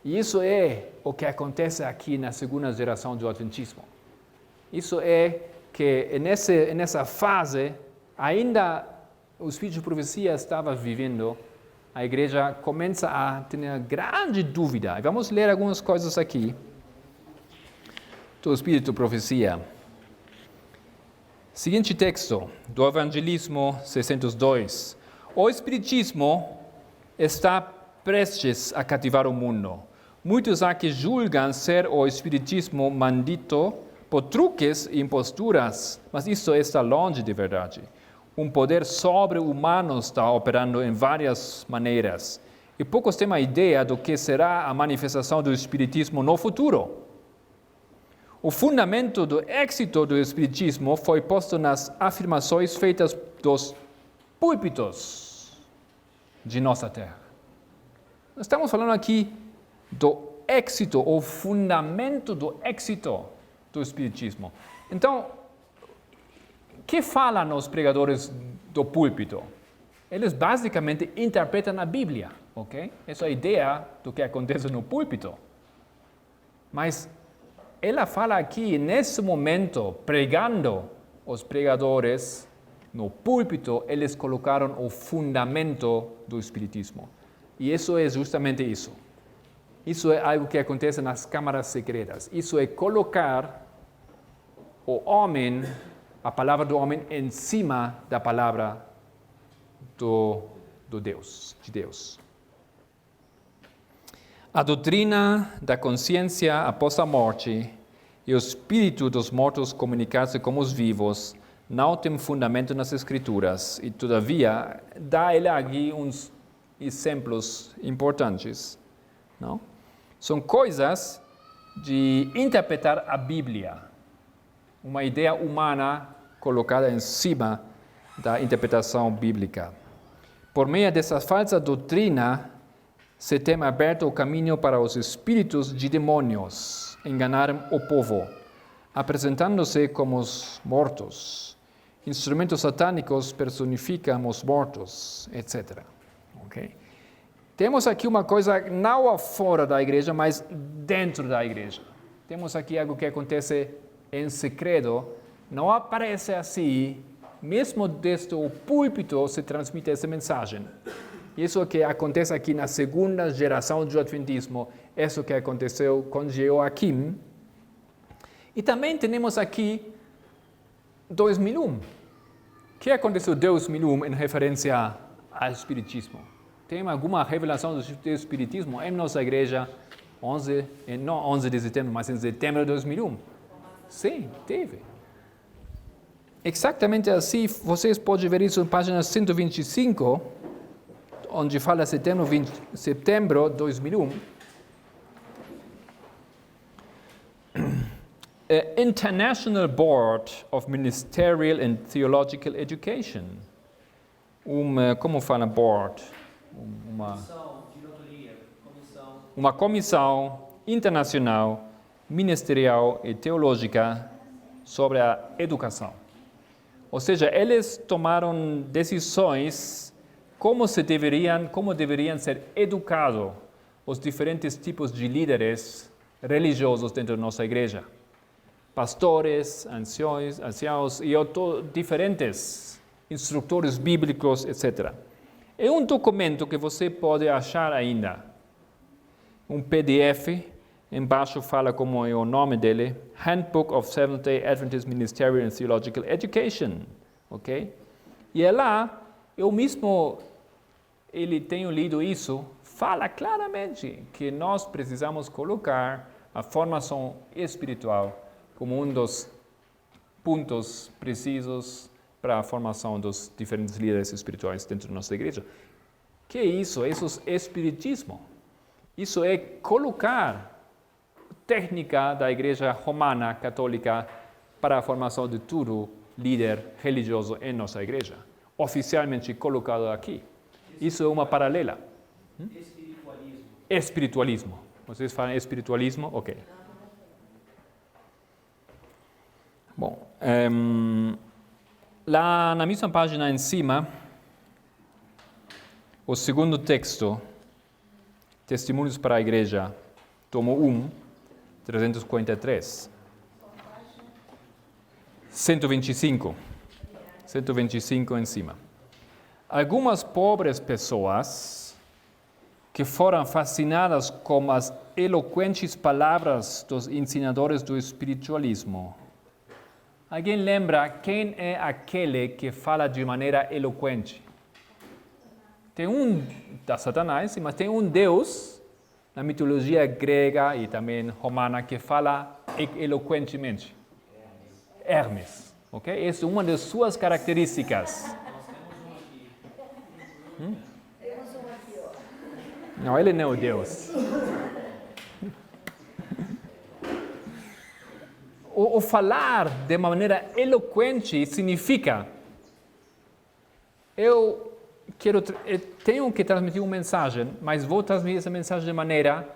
E isso é o que acontece aqui na segunda geração do Adventismo. Isso é que nessa fase, ainda o Espírito de Profecia estava vivendo, a igreja começa a ter grande dúvida. E vamos ler algumas coisas aqui do Espírito de Profecia. Seguinte texto, do Evangelismo 602. O Espiritismo está prestes a cativar o mundo. Muitos há que julgam ser o Espiritismo maldito por truques e imposturas, mas isso está longe de verdade. Um poder sobre-humano está operando em várias maneiras. E poucos têm a ideia do que será a manifestação do Espiritismo no futuro. O fundamento do êxito do Espiritismo foi posto nas afirmações feitas dos púlpitos de nossa terra. Nós estamos falando aqui do êxito, o fundamento do êxito do Espiritismo. Então, o que falam os pregadores do púlpito? Eles basicamente interpretam a Bíblia, ok? Essa é a ideia do que acontece no púlpito. Mas ela fala aqui, nesse momento, pregando, os pregadores no púlpito, eles colocaram o fundamento do Espiritismo. E isso é justamente isso. Isso é algo que acontece nas câmaras secretas. Isso é colocar o homem, a palavra do homem, em cima da palavra de Deus. A doutrina da consciência após a morte e o espírito dos mortos comunicar-se com os vivos não tem fundamento nas Escrituras e, todavia, dá ele aqui uns exemplos importantes. Não? São coisas de interpretar a Bíblia, uma ideia humana colocada em cima da interpretação bíblica. Por meio dessa falsa doutrina, se tem aberto o caminho para os espíritos de demônios enganarem o povo, apresentando-se como os mortos. Instrumentos satânicos personificam os mortos, etc. Okay? Temos aqui uma coisa não fora da igreja, mas dentro da igreja. Temos aqui algo que acontece em segredo, não aparece assim, mesmo desde o púlpito se transmite essa mensagem. Isso que acontece aqui na segunda geração do Adventismo, isso que aconteceu com Joaquim. E também temos aqui 2001. O que aconteceu em 2001 em referência ao Espiritismo? Tem alguma revelação do Espiritismo em nossa igreja, não 11 de setembro, mas em setembro de 2001? Sim, teve. Exatamente assim, vocês podem ver isso na página 125, onde fala setembro de 2001. International Board of Ministerial and Theological Education. Como fala board? Uma comissão internacional, ministerial e teológica sobre a educação. Ou seja, eles tomaram decisões como deveriam ser educados os diferentes tipos de líderes religiosos dentro da nossa igreja. Pastores, anciãos e diferentes instrutores bíblicos, etc. É um documento que você pode achar ainda. Um PDF, embaixo fala como é o nome dele, Handbook of Seventh-day Adventist Ministerial and Theological Education. Ok? E é lá, ele tenho lido isso, fala claramente que nós precisamos colocar a formação espiritual como um dos pontos precisos para a formação dos diferentes líderes espirituais dentro da nossa igreja. Que é isso? Isso é espiritismo. Isso é colocar técnica da igreja romana católica para a formação de todo líder religioso em nossa igreja, oficialmente colocado aqui. Isso é uma paralela. Espiritualismo. Vocês falam espiritualismo? Ok. Bom, lá na mesma página em cima, o segundo texto, Testemunhos para a Igreja, tomo 1, 343. 125 em cima. Algumas pobres pessoas que foram fascinadas com as eloquentes palavras dos ensinadores do espiritualismo. Alguém lembra quem é aquele que fala de maneira eloquente? Tem da Satanás, mas tem um Deus na mitologia grega e também romana que fala eloquentemente. Hermes, ok? Essa é uma das suas características. Não, ele não é o Deus. O falar de uma maneira eloquente significa eu tenho que transmitir uma mensagem, mas vou transmitir essa mensagem de maneira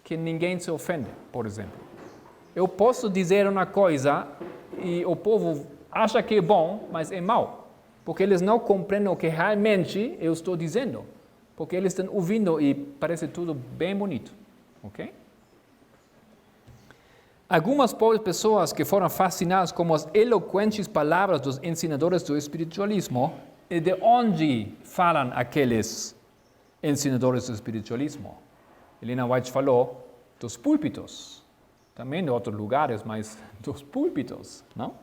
que ninguém se ofende, por exemplo. Eu posso dizer uma coisa e o povo acha que é bom, mas é mau, porque eles não compreendem o que realmente eu estou dizendo, porque eles estão ouvindo e parece tudo bem bonito, ok? Algumas pobres pessoas que foram fascinadas com as eloquentes palavras dos ensinadores do espiritualismo, e de onde falam aqueles ensinadores do espiritualismo? Helena White falou dos púlpitos, também de outros lugares, mas dos púlpitos, não?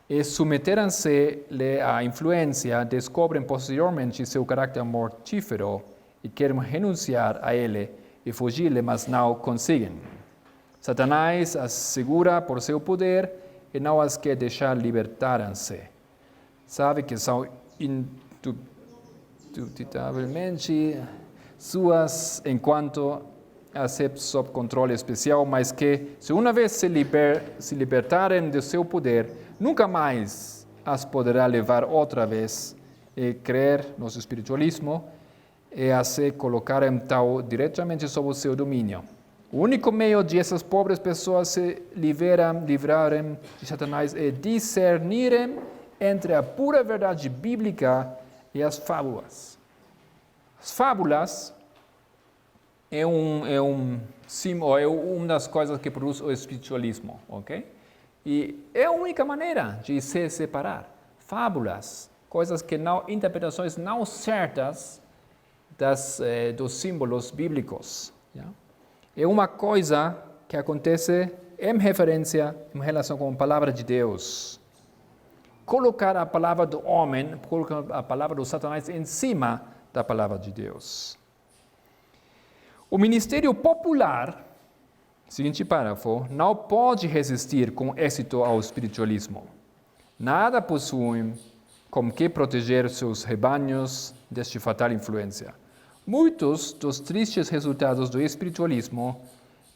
E submeteram-se à influência, descobrem posteriormente seu caráter mortífero e querem renunciar a ele e fugir-lhe, mas não conseguem. Satanás as segura por seu poder e não as quer deixar libertarem-se. Sabe que são indubitavelmente suas enquanto aceita sob controle especial, mas que se uma vez se libertarem do seu poder, nunca mais as poderá levar outra vez e crer no espiritualismo e a se colocarem tal diretamente sob o seu domínio. O único meio de essas pobres pessoas se livrarem de Satanás é discernirem entre a pura verdade bíblica e as fábulas. As fábulas é uma das coisas que produz o espiritualismo, ok? E é a única maneira de se separar. Fábulas, coisas que não, interpretações não certas dos símbolos bíblicos. Yeah? É uma coisa que acontece em relação com a palavra de Deus. Colocar a palavra do homem, colocar a palavra do Satanás em cima da palavra de Deus. O ministério popular, seguinte parágrafo, não pode resistir com êxito ao espiritualismo. Nada possuem com que proteger seus rebanhos desta fatal influência. Muitos dos tristes resultados do espiritualismo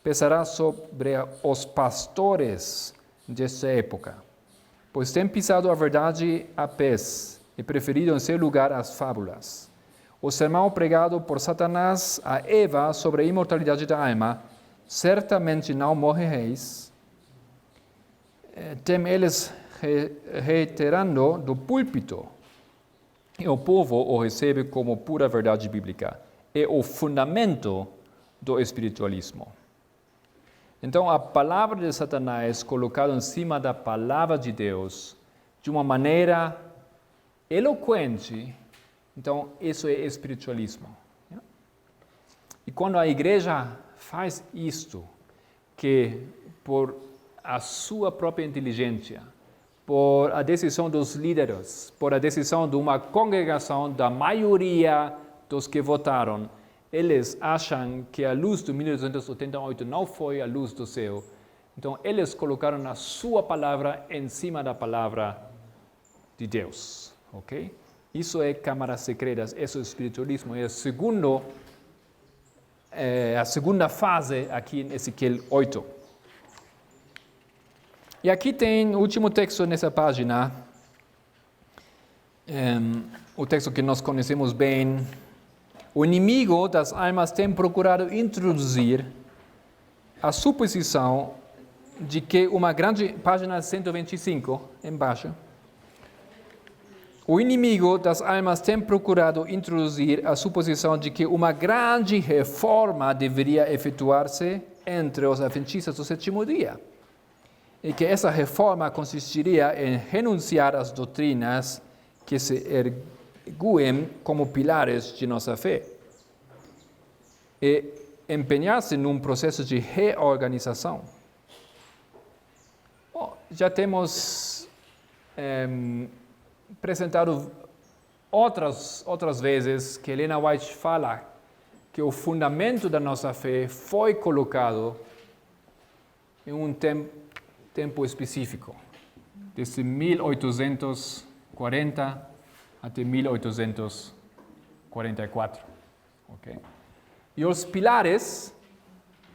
pesarão sobre os pastores desta época, pois têm pisado a verdade a pés e preferido em seu lugar as fábulas. O sermão pregado por Satanás a Eva sobre a imortalidade da alma, certamente não morrereis, tem eles reiterando do púlpito, e o povo o recebe como pura verdade bíblica. É o fundamento do espiritualismo. Então, a palavra de Satanás colocada em cima da palavra de Deus de uma maneira eloquente, então isso é espiritualismo. E quando a igreja faz isto, que por a sua própria inteligência, por a decisão dos líderes, por a decisão de uma congregação da maioria dos que votaram, eles acham que a luz de 1888 não foi a luz do céu. Então, eles colocaram a sua palavra em cima da palavra de Deus. Ok? Isso é câmaras secretas, isso é espiritualismo. É a segunda fase aqui em Ezequiel 8. E aqui tem o último texto nessa página, o texto que nós conhecemos bem. O inimigo das almas tem procurado introduzir a suposição de que uma grande, página 125, embaixo, o inimigo das almas tem procurado introduzir a suposição de que uma grande reforma deveria efetuar-se entre os adventistas do sétimo dia, e que essa reforma consistiria em renunciar às doutrinas que se erguem como pilares de nossa fé e empenhar-se num processo de reorganização. Bom, já temos apresentado outras vezes que Helena White fala que o fundamento da nossa fé foi colocado em um tempo específico, desde 1840 até 1844. Okay? E os pilares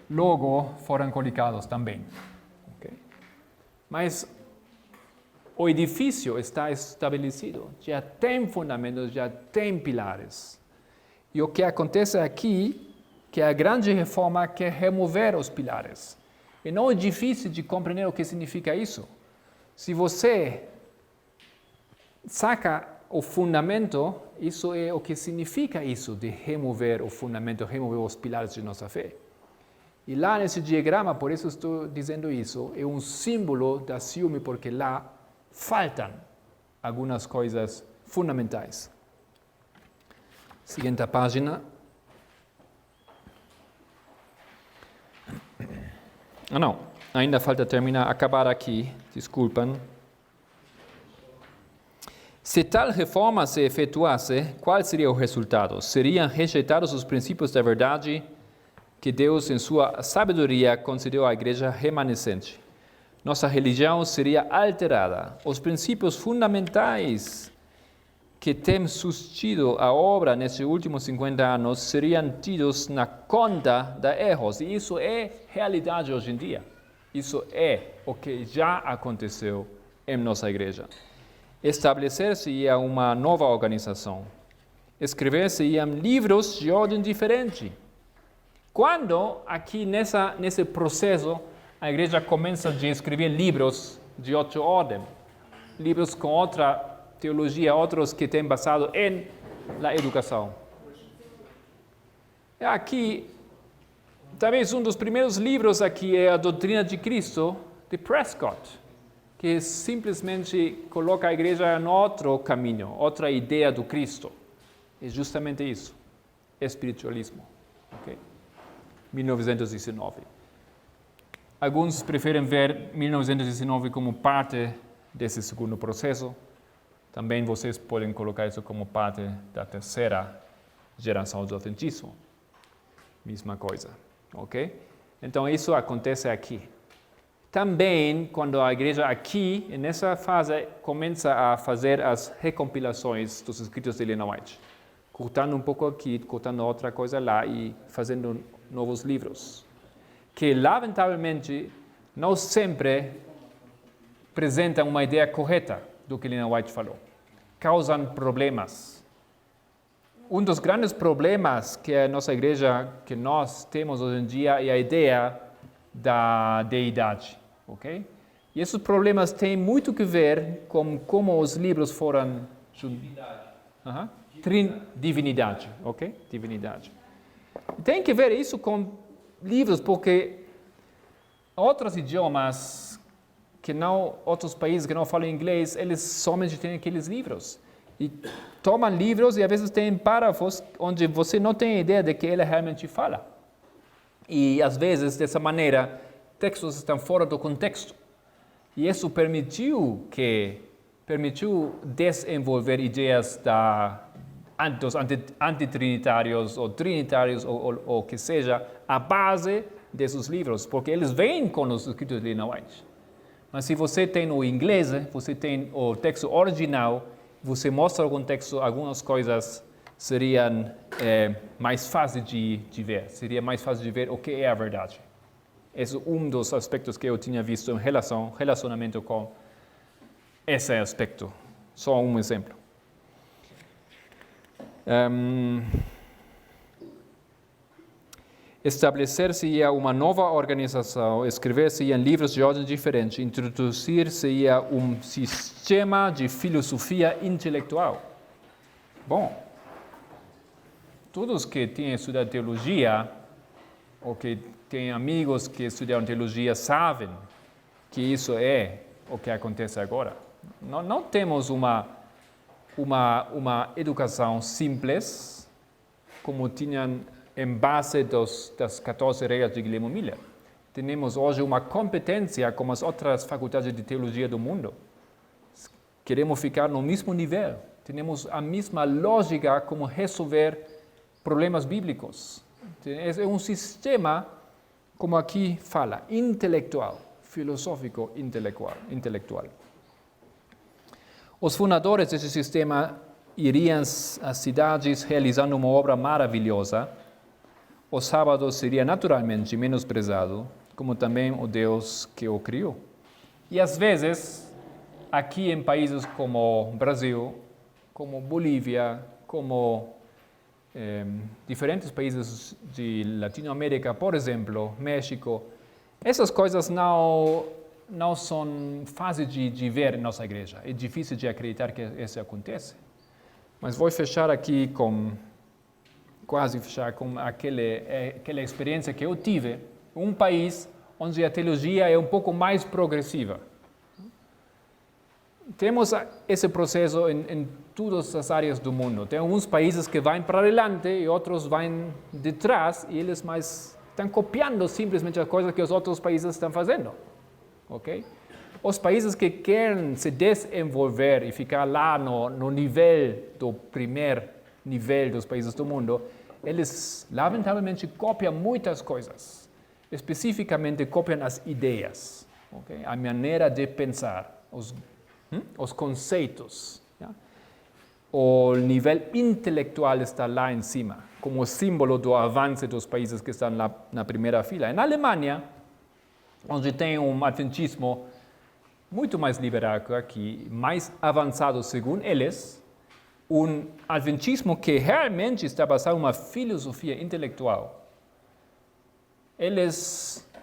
logo foram colocados também. Okay? Mas o edifício está estabelecido, já tem fundamentos, já tem pilares. E o que acontece aqui, que a grande reforma quer remover os pilares. E não é difícil de compreender o que significa isso. Se você saca o fundamento, isso é o que significa isso, de remover o fundamento, remover os pilares de nossa fé. E lá nesse diagrama, por isso estou dizendo isso, é um símbolo da ciúme, porque lá faltam algumas coisas fundamentais. Seguinte página. Não, ainda falta acabar aqui, desculpem. Se tal reforma se efetuasse, qual seria o resultado? Seriam rejeitados os princípios da verdade que Deus, em sua sabedoria, concedeu à igreja remanescente. Nossa religião seria alterada. Os princípios fundamentais que têm sustido a obra nesses últimos 50 anos seriam tidos na conta de erros. E isso é realidade hoje em dia. Isso é o que já aconteceu em nossa igreja. Estabelecer-se-ia uma nova organização. Escrever-se-iam livros de ordem diferente. Quando, aqui nesse processo, a igreja começa a escrever livros de outra ordem, livros com outra teologia, outros que têm basado em la educação. Aqui, talvez um dos primeiros livros aqui é a Doutrina de Cristo, de Prescott, que simplesmente coloca a igreja em outro caminho, outra ideia do Cristo. É justamente isso, espiritualismo. Okay? 1919. Alguns preferem ver 1919 como parte desse segundo processo. Também vocês podem colocar isso como parte da terceira geração do adventismo. Mesma coisa, ok? Então, isso acontece aqui. Também, quando a igreja aqui, nessa fase, começa a fazer as recompilações dos escritos de Helena White, cortando um pouco aqui, cortando outra coisa lá e fazendo novos livros, que, lamentavelmente, não sempre apresentam uma ideia correta do que Helena White falou. Causam problemas. Um dos grandes problemas que a nossa igreja, que nós temos hoje em dia, é a ideia da deidade. Okay? E esses problemas têm muito que ver com como os livros foram... Divinidade. Ok? Divinidade. Tem que ver isso com livros, porque outros idiomas, outros países que não falam inglês, eles somente têm aqueles livros. E tomam livros e às vezes tem parágrafos onde você não tem ideia de que ele realmente fala. E às vezes, dessa maneira, textos estão fora do contexto. E isso permitiu desenvolver ideias dos antitrinitários ou trinitários ou o que seja, a base desses livros, porque eles vêm com os escritos de Helena White. Mas se você tem o inglês, você tem o texto original, você mostra o contexto, algumas coisas seriam mais fáceis de ver. Seria mais fácil de ver o que é a verdade. Esse é um dos aspectos que eu tinha visto em relacionamento com esse aspecto. Só um exemplo. estabelecer-se-ia uma nova organização, escrever-se-iam livros de ordem diferente, introduzir-se-ia um sistema de filosofia intelectual. Bom, todos que têm estudado teologia, ou que têm amigos que estudaram teologia, sabem que isso é o que acontece agora. Não temos uma educação simples, como tinham em base das 14 regras de Guilherme Miller. Temos hoje uma competência como as outras faculdades de teologia do mundo. Queremos ficar no mesmo nível. Temos a mesma lógica como resolver problemas bíblicos. É um sistema, como aqui fala, intelectual, filosófico intelectual. Os fundadores desse sistema iriam às cidades realizando uma obra maravilhosa. O sábado seria naturalmente menosprezado, como também o Deus que o criou. E às vezes, aqui em países como Brasil, como Bolívia, como diferentes países de Latinoamérica, por exemplo, México, essas coisas não são fáceis de ver em nossa igreja. É difícil de acreditar que isso acontece. Mas vou fechar aqui quase com aquela experiência que eu tive, um país onde a teologia é um pouco mais progressiva. Temos esse processo em todas as áreas do mundo. Tem alguns países que vão para adelante e outros vão de trás, e eles mais estão copiando simplesmente as coisas que os outros países estão fazendo. Okay? Os países que querem se desenvolver e ficar lá no nível do primeiro nível dos países do mundo, eles lamentavelmente copiam muitas coisas. Especificamente copiam as ideias, okay? A maneira de pensar, os conceitos. Yeah? O nível intelectual está lá em cima, como símbolo do avanço dos países que estão lá na primeira fila. Na Alemanha, onde tem um adventismo muito mais liberal que aqui, mais avançado segundo eles, um adventismo que realmente está basado em uma filosofia intelectual.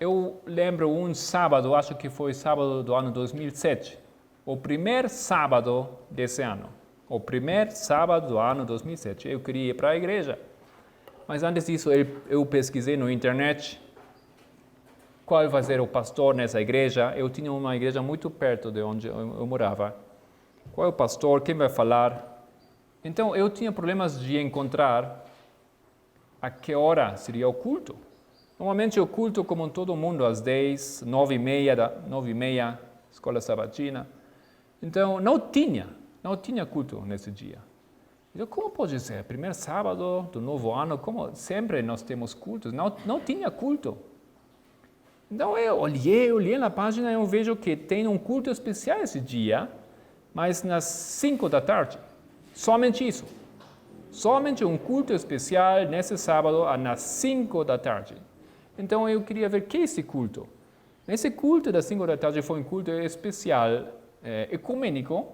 Eu lembro um sábado, acho que foi sábado do ano 2007, o primeiro sábado desse ano, o primeiro sábado do ano 2007, eu queria ir para a igreja. Mas antes disso, eu pesquisei na internet qual vai ser o pastor nessa igreja. Eu tinha uma igreja muito perto de onde eu morava. Qual é o pastor? Quem vai falar? Então, eu tinha problemas de encontrar a que hora seria o culto. Normalmente, o culto, como todo mundo, às 10, 9h30, escola sabatina. Então, não tinha culto nesse dia. Então, como pode ser? Primeiro sábado do novo ano, como sempre nós temos cultos. Não tinha culto. Então, eu olhei na página e eu vejo que tem um culto especial esse dia, mas nas 5 da tarde. Somente isso. Somente um culto especial nesse sábado, nas 5 da tarde. Então, eu queria ver que é esse culto. Esse culto das 5 da tarde foi um culto especial, ecumênico,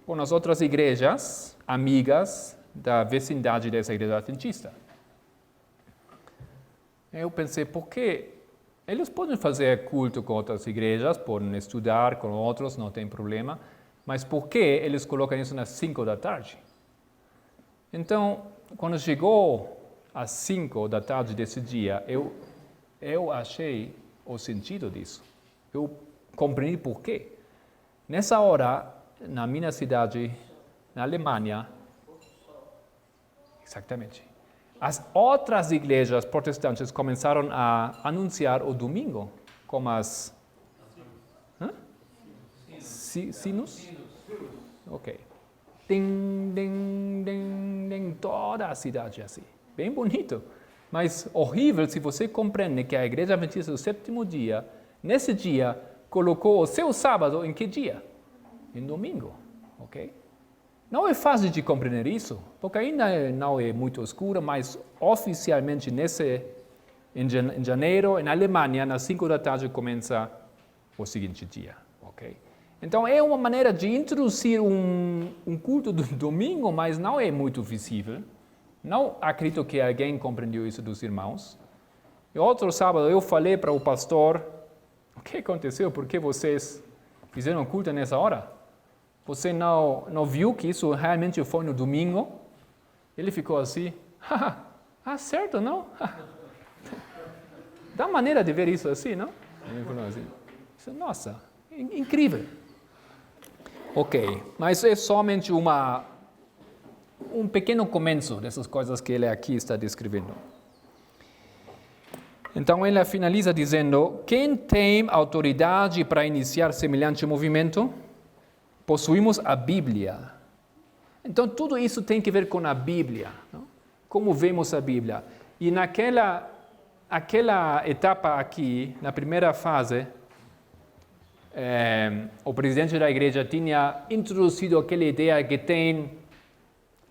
com as outras igrejas amigas da vecindade dessa igreja adventista. Eu pensei, por que eles podem fazer culto com outras igrejas, podem estudar com outros, não tem problema, mas por que eles colocam isso nas 5 da tarde? Então, quando chegou às 5 da tarde desse dia, eu achei o sentido disso. Eu compreendi por quê. Nessa hora, na minha cidade, na Alemanha, exatamente, as outras igrejas protestantes começaram a anunciar o domingo como as... Sinos? Ok. Ding, ding, ding, ding, toda a cidade assim. Bem bonito. Mas horrível se você compreende que a Igreja Adventista do Sétimo Dia, nesse dia, colocou o seu sábado em que dia? Em domingo. Ok? Não é fácil de compreender isso, porque ainda não é muito escuro, mas oficialmente em janeiro, na Alemanha, nas 5 da tarde, começa o seguinte dia. Okay? Então, é uma maneira de introduzir um culto do domingo, mas não é muito visível. Não acredito que alguém compreendeu isso dos irmãos. E outro sábado eu falei para o pastor, o que aconteceu? Por que vocês fizeram culto nessa hora? Você não viu que isso realmente foi no domingo? Ele ficou assim, certo, não? Dá maneira de ver isso assim, não? Ele falou assim, nossa, incrível. Ok, mas é somente um pequeno começo dessas coisas que ele aqui está descrevendo. Então ele finaliza dizendo, quem tem autoridade para iniciar semelhante movimento? Possuímos a Bíblia. Então tudo isso tem que ver com a Bíblia. Não? Como vemos a Bíblia. E naquela etapa aqui, na primeira fase, o presidente da igreja tinha introduzido aquela ideia que tem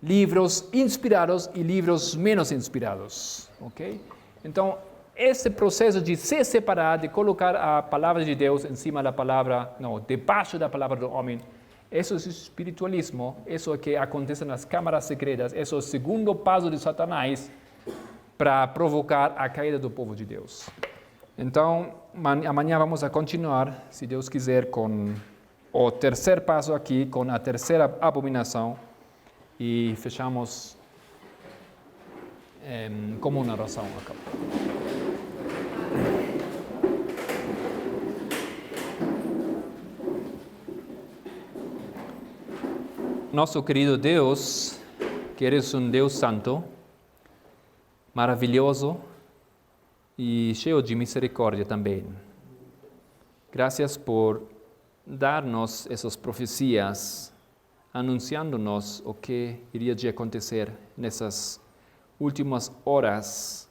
livros inspirados e livros menos inspirados. Okay? Então, esse processo de se separar, de colocar a palavra de Deus em cima da palavra, debaixo da palavra do homem, isso é espiritualismo, isso é o que acontece nas câmaras secretas, isso é o segundo passo de Satanás para provocar a caída do povo de Deus. Então, amanhã vamos a continuar, se Deus quiser, com o terceiro passo aqui, com a terceira abominação, e fechamos como uma oração. Nosso querido Deus, que eres um Deus santo, maravilhoso e cheio de misericórdia também. Graças por dar-nos essas profecias, anunciando-nos o que iria de acontecer nessas últimas horas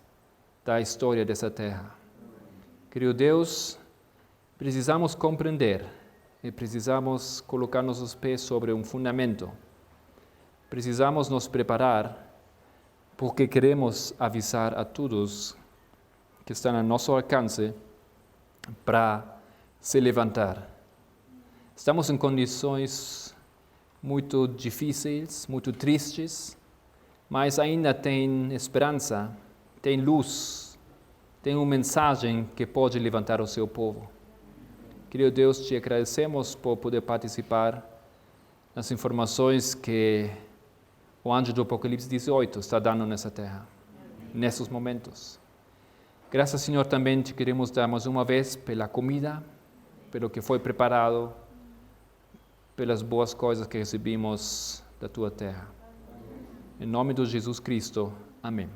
da história dessa terra. Querido Deus, precisamos compreender e precisamos colocar nossos pés sobre um fundamento. Precisamos nos preparar porque queremos avisar a todos que estão a nosso alcance para se levantar. Estamos em condições muito difíceis, muito tristes, mas ainda tem esperança, tem luz, tem uma mensagem que pode levantar o seu povo. Querido Deus, te agradecemos por poder participar nas informações que o anjo do Apocalipse 18 está dando nessa terra, nesses momentos. Graças, Senhor, também te queremos dar mais uma vez pela comida, pelo que foi preparado, pelas boas coisas que recebemos da tua terra. Em nome de Jesus Cristo, amém.